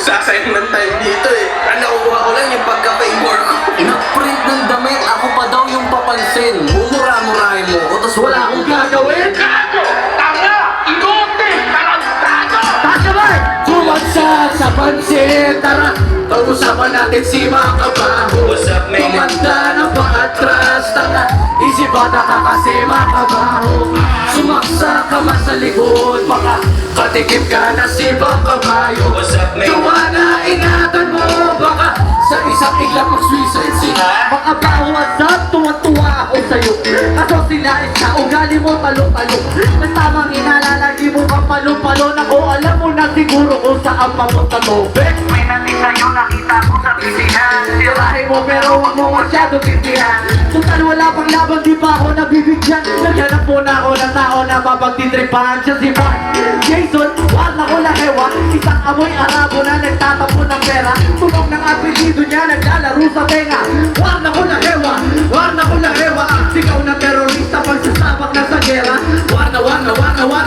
Nagsasayang ng time dito eh. Ang nakukuha ko lang yung pagka-favor ko. Nag-print ng damit, ako pa daw yung papansin. Mumura-murahin mo ko, tapos wala akong gagawin. Gago! Tanga! Igote! Tarantado! Kasabay! Kumansa sa pansin, tara! Pag-usapan natin si mga kabaho. What's up, man? Tumanda ng paatras, tanga! Isip bata ka kasi mga kabaho. Sumaksa ka man sa likod, baka katikip ka na si mga kabayo. What's up, man? Joanna, ingatan mo, baka sa isang iglang mag-suicide sila. Mga bawat up, tuwa-tuwa ako sa'yo. Kaso sila isa, ugali mo talo-talo. May tamang inalalagi mo kang palo-palo. Naku, alam mo na siguro kung saan papunta to. May nati sa'yo, nakita ko sa pisihan. Sirahin mo pero huwag mo masyado tintihan. Total wala pang laban, di pa ako nabibigyan. Naghanap po na ako ng tao na mapagtitripahan. Siya si Mark Jason, wag na ko lahewa. Isang amoy arabo na nagtatapon ng pera. Tunog ng apelido niya, naglalaro sa tenga. Wag na ko lahewa, wag na ko lahewa. Sigaw na terorista pag sasabak na sa gera. Wag na ko lahewa.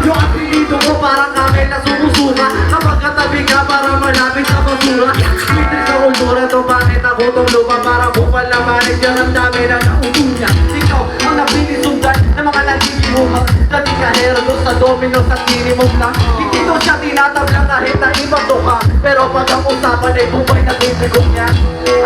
Yung apelido ko parang kamay na sumusura. Kapag katabi ka para malapit sa basura. Mitri sa kultura to, bakit ako tong lupa? Para bupal na manig yan ang dami na nautunya. Ikaw ang napinisundan na mga naghihimuhang dati kahero doon sa domino sa minimum lang. Hindi to siya tinatablang kahit na iba to ka. Pero pag ang usapan ay bumay na tibigong niya.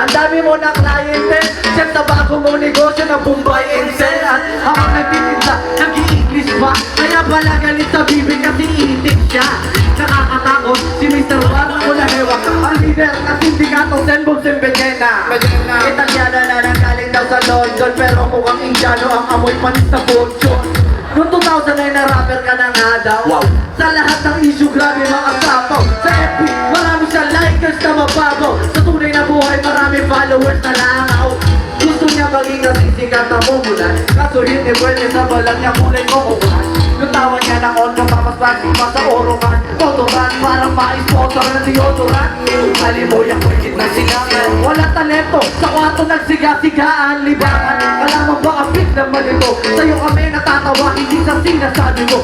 Ang dami mo na kliyente, set na bago mo negosyo na Bombay and Sell. At habang nagtitinda, nag-i-English pa. Kaya pala galit sa bibig kasi itik siya. Nakakatakot si Mr. Juan Mulahewa, ang leader ng sindikato Senbog Sembegena. Italyana na nanggaling daw sa London, pero mukhang Indiano ang amoy panis na fortune. Noong 2009 na rapper ka na nga daw. Wow. Sa lahat ng issue, grabe mga sapaw. Sa FB, marami siya likers na mababaw. Sa tunay na buhay, marami followers na langaw. Gusto niya maging nasisikat na mumulan. Kaso hindi pwede sa balang niya kulay mo umulan. Yung tawa niya ng on, kapamas plastic pa sa orokan. Totoran, parang ma-sponsor ng deodorant. Halimuyak, wikit na sinangan. Wala talento, sa kwarto nagsiga-sigaan. Libangan, kalaman ba kapit na malito? Sa'yo kami natatawa, hindi sa sinasabi mo.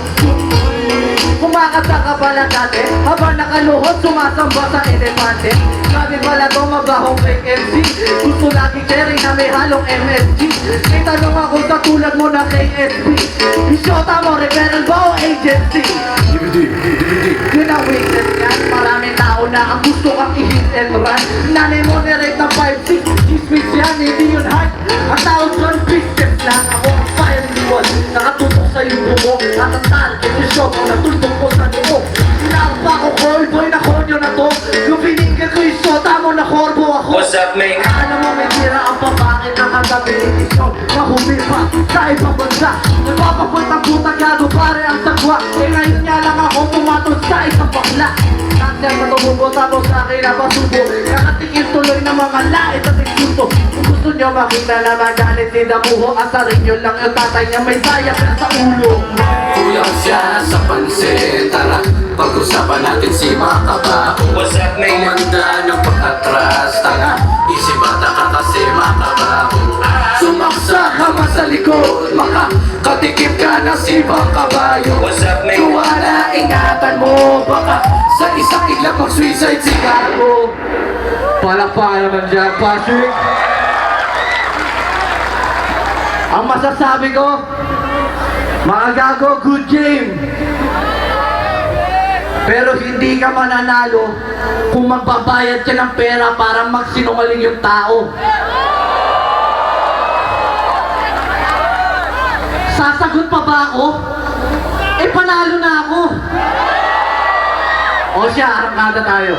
Kumakanta ka pala dati, habang nakaluhod sumasamba sa elepante. Sabi pala to mabahong fake MC. Gusto lagi sharing na may halong MSG. May tanong ako sa tulad mo na KSB. Isyota mo, referral ba o agency? Yun ang weakness yan. Maraming tao na ang gusto kang i-hit and run. Nanay mo nirate ng 5-6. Chismis yan, hindi yun hype. Ang tao dyan, business lang. Ako ang firing wall. Nakatutok sa yung bumo. At ang target yung shock. Natutok ko sa noo. Sinawag pa ako, call boy na konyo na to. Yung pinigil ko yung shota mo na korbo ako. What's up, man? Alam mo may tira ang papakit ng kagabi. Ikaw, mahumi pa sa ibang bansa. Nagpapapuntang putang gago pare ang sagwa. Eh ngayon nga lang ako pumatod sa isang bakla. Nandiyan na tumubo tapos sa akin na pasubo. Nakatingin tuloy ng mga lait at insulto. Kung gusto nyo makita na magalit ni Damuho, asarin nyo lang yung tatay niya may sayap na sa ulo. Kulang siya sa pansin, tara pag-usapan natin si mga kabaho. What's up, man? Tumanda ng pag-atras, tanga isip bata ka kasi mga kabaho. Sumaksa ka man sa likod, makakatikip ka na si mga kabayo. What's up, man? Joanna, ingatan mo, baka sa isang iglang mag-suicide si Gago. Palakpakan naman dyan, Patrick. Ang masasabi ko, mga gago, good game. Pero hindi ka mananalo kung magbabayad ka ng pera para magsinungaling yung tao. Sasagot pa ba ako? Eh, panalo na ako. O siya, arangkada tayo.